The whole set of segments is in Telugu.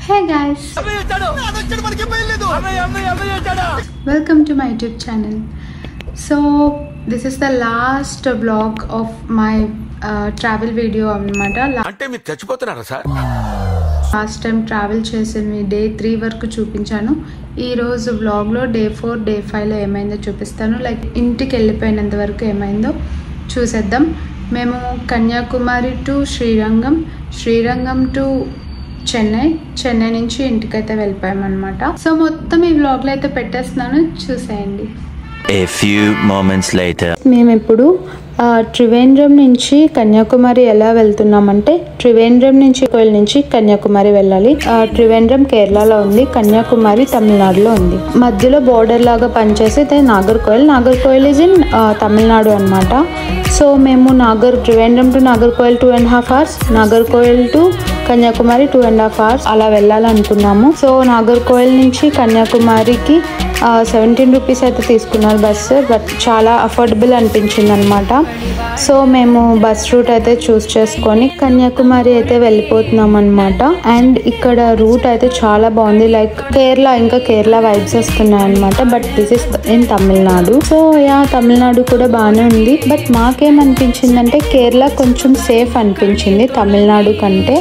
Hey guys, welcome to my YouTube channel. So this is the last vlog of my travel video annamata. అంటే మీరు చచ్చిపోతున్నారా సార్? లాస్ట్ టైం ట్రావెల్ చేసిన డే 3 వరకు చూపించాను. ఈ రోజు వ్లాగ్ లో డే 4 డే 5 లో ఏమైందో చూపిస్తాను. లైక్ ఇంటికి వెళ్ళిపోయినంత వరకు ఏమైందో చూసేద్దాం. మేము కన్యాకుమారి టు శ్రీరంగం టు చెన్నై నుంచి ఇంటికైతే వెళ్ళిపోయామన్నమాట. సో మొత్తం ఈ వ్లాగ్ లో అయితే పెట్టేస్తున్నాను, చూసేయండి. A few moments later. మేము ఇప్పుడు త్రివేంద్రం నుంచి కన్యాకుమారి ఎలా వెళ్తున్నామంటే, త్రివేంద్రం నుంచి కన్యాకుమారి వెళ్ళాలి. త్రివేంద్రం కేరళలో ఉంది, కన్యాకుమారి తమిళనాడులో ఉంది. మధ్యలో బోర్డర్ లాగా పనిచేసి నాగర్కోయిల్ ఇస్ ఇన్ తమిళనాడు అనమాట. సో మేము Trivandrum to Nagercoil 2.5 hours, Nagercoil to Kanyakumari 2.5 hours అలా వెళ్ళాలనుకున్నాము. సో నాగర్కోయిల్ నుంచి కన్యాకుమారికి 17 rupees అయితే తీసుకున్నారు బస్సు, బట్ చాలా అఫోర్డబుల్ అనిపించింది అనమాట. సో మేము బస్ రూట్ అయితే చూస్ చేసుకొని కన్యాకుమారి అయితే వెళ్ళిపోతున్నాం అనమాట. అండ్ ఇక్కడ రూట్ అయితే చాలా బాగుంది, లైక్ కేరళ వైబ్స్ వస్తున్నాయి అనమాట. But this is in Tamil Nadu. So Tamil Nadu కూడా బాగానే ఉంది, బట్ మాకేమనిపించింది అంటే కేరళ కొంచెం సేఫ్ అనిపించింది తమిళనాడు కంటే.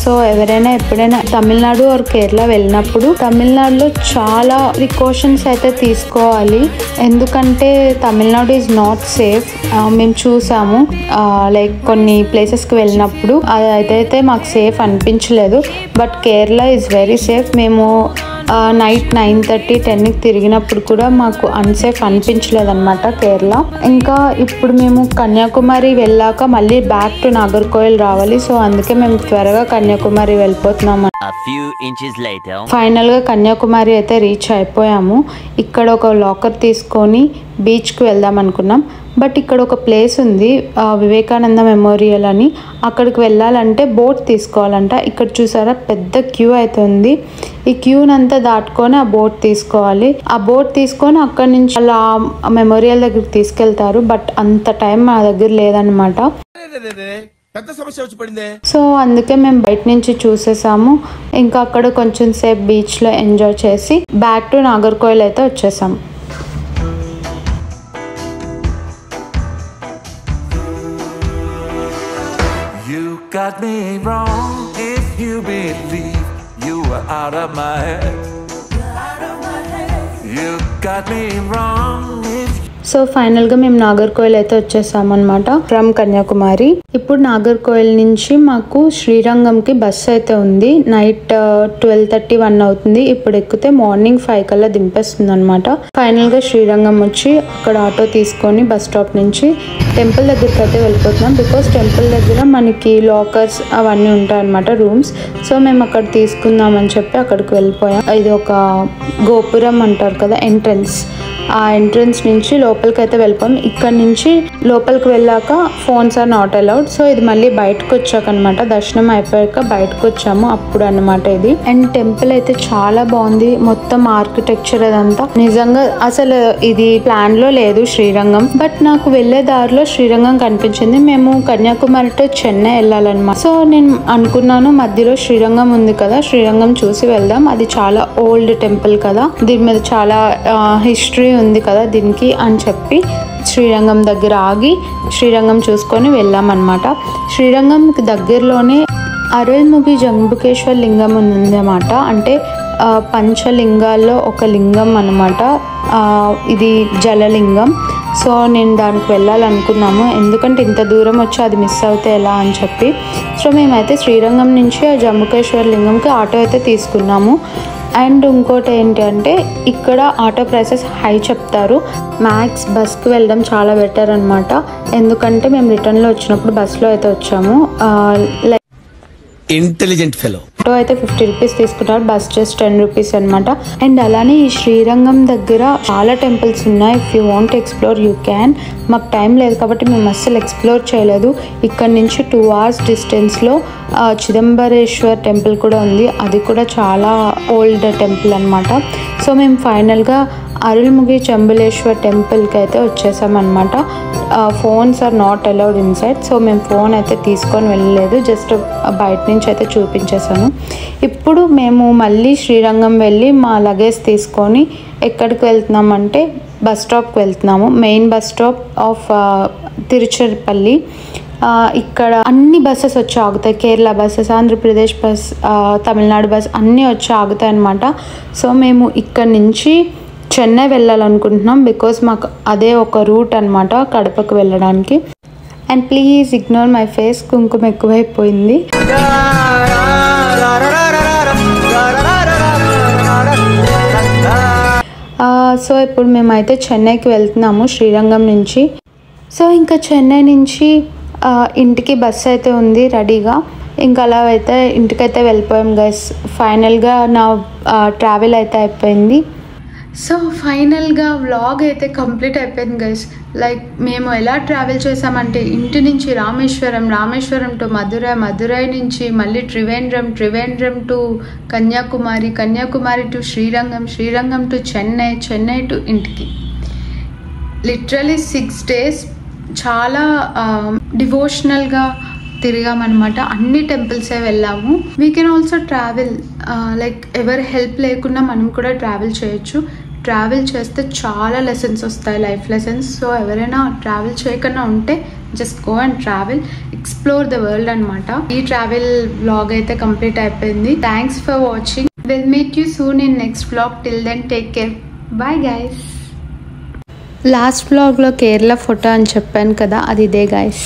సో ఎవరైనా ఎప్పుడైనా తమిళనాడు ఆర్ కేరళ వెళ్ళినప్పుడు తమిళనాడులో చాలా ప్రికాషన్స్ అయితే తీసుకోవాలి, ఎందుకంటే తమిళనాడు ఈజ్ నాట్ సేఫ్. మేము చూసాము లైక్ కొన్ని ప్లేసెస్కి వెళ్ళినప్పుడు అదైతే మాకు సేఫ్ అనిపించలేదు, but Kerala is very safe. మేము నైట్ 9:30 10కి తిరిగినప్పుడు కూడా మాకు అన్సేఫ్ అనిపించలేదు అనమాట కేరళ. ఇంకా ఇప్పుడు మేము కన్యాకుమారి వెళ్ళాక మళ్ళీ బ్యాక్ టు నాగర్కోయిల్ రావాలి. సో అందుకే మేము త్వరగా కన్యాకుమారి వెళ్ళిపోతున్నాము. ఫైనల్ గా కన్యాకుమారి అయితే రీచ్ అయిపోయాము. ఇక్కడ ఒక లాకర్ తీసుకొని బీచ్కి వెళ్దాం అనుకున్నాం, బట్ ఇక్కడ ఒక ప్లేస్ ఉంది వివేకానంద మెమోరియల్ అని, అక్కడికి వెళ్ళాలంటే బోట్ తీసుకోవాలంట. ఇక్కడ చూసారా పెద్ద క్యూ అయితే ఉంది. ఈ క్యూనంతా దాటుకొని ఆ బోట్ తీసుకోవాలి. ఆ బోట్ తీసుకొని అక్కడి నుంచి అలా మెమోరియల్ దగ్గరికి తీసుకెళ్తారు, బట్ అంత టైం మా దగ్గర లేదనమాట. సో అందుకే మేము బయట నుంచి చూసేసాము. ఇంకా అక్కడ కొంచెం సేపు బీచ్ లో ఎంజాయ్ చేసి బ్యాక్ టు నాగర్కోయిల్ అయితే వచ్చేసాం. Got me wrong if you believe you were out of my head. You got me wrong if. So final గా మేము నాగర్కోయిల్ అయితే వచ్చేసాం అనమాట ఫ్రమ్ కన్యాకుమారి. ఇప్పుడు నాగర్కోయిల్ నుంచి మాకు శ్రీరంగంకి బస్ అయితే ఉంది. నైట్ 12:30-1 అవుతుంది. ఇప్పుడు ఎక్కితే మార్నింగ్ 5 కల్లా దింపేస్తుంది అనమాట. ఫైనల్ గా శ్రీరంగం వచ్చి అక్కడ ఆటో తీసుకొని బస్ స్టాప్ నుంచి టెంపుల్ దగ్గరికి అయితే వెళ్ళిపోతున్నాం. బికాస్ టెంపుల్ దగ్గర మనకి లాకర్స్ అవన్నీ ఉంటాయి అనమాట, రూమ్స్. సో మేము అక్కడ తీసుకుందామని చెప్పి అక్కడికి వెళ్ళిపోయాం. ఇది ఒక గోపురం అంటారు కదా, ఎంట్రన్స్. ఆ ఎంట్రన్స్ నుంచి లోపలికి అయితే వెళ్ళిపోయాం. ఇక్కడ నుంచి లోపలికి వెళ్ళాక phones are not allowed. So ఇది మళ్ళీ బయటకు వచ్చాక అనమాట, దర్శనం అయిపోయాక బయటకు వచ్చాము అప్పుడు అనమాట ఇది. అండ్ టెంపుల్ అయితే చాలా బాగుంది, మొత్తం ఆర్కిటెక్చర్ అదంతా నిజంగా అసలు ఇది ప్లాన్ లో లేదు శ్రీరంగం, బట్ నాకు వెళ్లే దారిలో శ్రీరంగం కనిపించింది. మేము కన్యాకుమారి టు చెన్నై వెళ్ళాలన్నమాట. సో నేను అనుకున్నాను మధ్యలో శ్రీరంగం ఉంది కదా, శ్రీరంగం చూసి వెళ్దాం, అది చాలా ఓల్డ్ టెంపుల్ కదా, దీని మీద చాలా హిస్టరీ ఉంది కదా దీనికి అని చెప్పి శ్రీరంగం దగ్గర ఆగి శ్రీరంగం చూసుకొని వెళ్ళామన్నమాట. శ్రీరంగంకి దగ్గరలోనే అరుల్ముగి జంబుకేశ్వర్ లింగం ఉందన్నమాట. అంటే పంచలింగాల్లో ఒక లింగం అన్నమాట, ఇది జలలింగం. సో నేను దానికి వెళ్ళాలనుకున్నాము, ఎందుకంటే ఇంత దూరం వచ్చి అది మిస్ అవుతే ఎలా అని చెప్పి. సో మేమైతే శ్రీరంగం నుంచి ఆ జంబుకేశ్వర్ లింగంకి ఆటో అయితే తీసుకున్నాము. అండ్ ఇంకోటి ఏంటి అంటే ఇక్కడ ఆటో ప్రైసెస్ హై చెప్తారు. మ్యాక్స్ బస్కి వెళ్ళడం చాలా బెటర్ అనమాట, ఎందుకంటే మేము రిటర్న్లో వచ్చినప్పుడు బస్లో అయితే వచ్చాము. ఇంటెలిజెంట్ ఫెలో ఆటో అయితే 50 రూపీస్ తీసుకుంటారు, బస్ జస్ట్ 10 రూపీస్ అనమాట. అండ్ అలానే ఈ శ్రీరంగం దగ్గర చాలా టెంపుల్స్ ఉన్నాయి. If you want explore you can. మాకు టైం లేదు కాబట్టి మేము అస్సలు ఎక్స్ప్లోర్ చేయలేదు. ఇక్కడ నుంచి 2 hours డిస్టెన్స్లో చిదంబరేశ్వర్ టెంపుల్ కూడా ఉంది, అది కూడా చాలా ఓల్డ్ టెంపుల్ అనమాట. సో సో మేము ఫైనల్గా అరుల్ముగి చెంబులేశ్వర్ టెంపుల్కి అయితే వచ్చేసామన్నమాట. Phones are not allowed inside, so మేము ఫోన్ అయితే తీసుకొని వెళ్ళలేదు, జస్ట్ బయట నుంచి అయితే చూపించేసాను. ఇప్పుడు మేము మళ్ళీ శ్రీరంగం వెళ్ళి మా లగేజ్ తీసుకొని ఎక్కడికి వెళ్తున్నామంటే బస్ స్టాప్కి వెళ్తున్నాము. Main bus stop of Tiruchirappalli. ఇక్కడ అన్ని బస్సెస్ వచ్చి ఆగుతాయి, Kerala buses, Andhra Pradesh bus, Tamil Nadu bus అన్నీ వచ్చి ఆగుతాయి అన్నమాట. సో మేము ఇక్కడ నుంచి చెన్నై వెళ్ళాలనుకుంటున్నాం, బికాస్ మాకు అదే ఒక రూట్ అనమాట కడపకు వెళ్ళడానికి. And please ignore my face, కుంకుమ ఎక్కువైపోయింది. సో ఇప్పుడు మేమైతే చెన్నైకి వెళ్తున్నాము శ్రీరంగం నుంచి. సో ఇంకా చెన్నై నుంచి ఇంటికి బస్సు అయితే ఉంది రెడీగా, ఇంకా అలా అయితే ఇంటికైతే వెళ్ళిపోయాం గైస్. ఫైనల్గా నా ట్రావెల్ అయితే అయిపోయింది. సో ఫైనల్గా వ్లాగ్ అయితే కంప్లీట్ అయిపోయింది గైస్. లైక్ మేము ఎలా ట్రావెల్ చేసామంటే ఇంటి నుంచి రామేశ్వరం టు మధురై నుంచి మళ్ళీ Trivandrum to Kanyakumari to Srirangam to Chennai to ఇంటికి. లిటరలీ 6 days చాలా డివోషనల్గా తిరిగామన్నమాట. అన్ని టెంపుల్సే వెళ్ళాము. We can also travel like ఎవరి హెల్ప్ లేకుండా మనం కూడా ట్రావెల్ చేయొచ్చు. ట్రావెల్ చేస్తే చాలా లెసన్స్ వస్తాయి, లైఫ్ లెసన్స్. సో ఎవరైనా ట్రావెల్ చేయకుండా ఉంటే just go and travel, explore the world అనమాట. ఈ ట్రావెల్ వ్లాగ్ అయితే కంప్లీట్ అయిపోయింది. Thanks for watching. Will meet you soon in next vlog. Till then take care. Bye guys. Last వ్లాగ్లో కేరళ ఫోటో అని చెప్పాను కదా, అది ఇదే గైస్.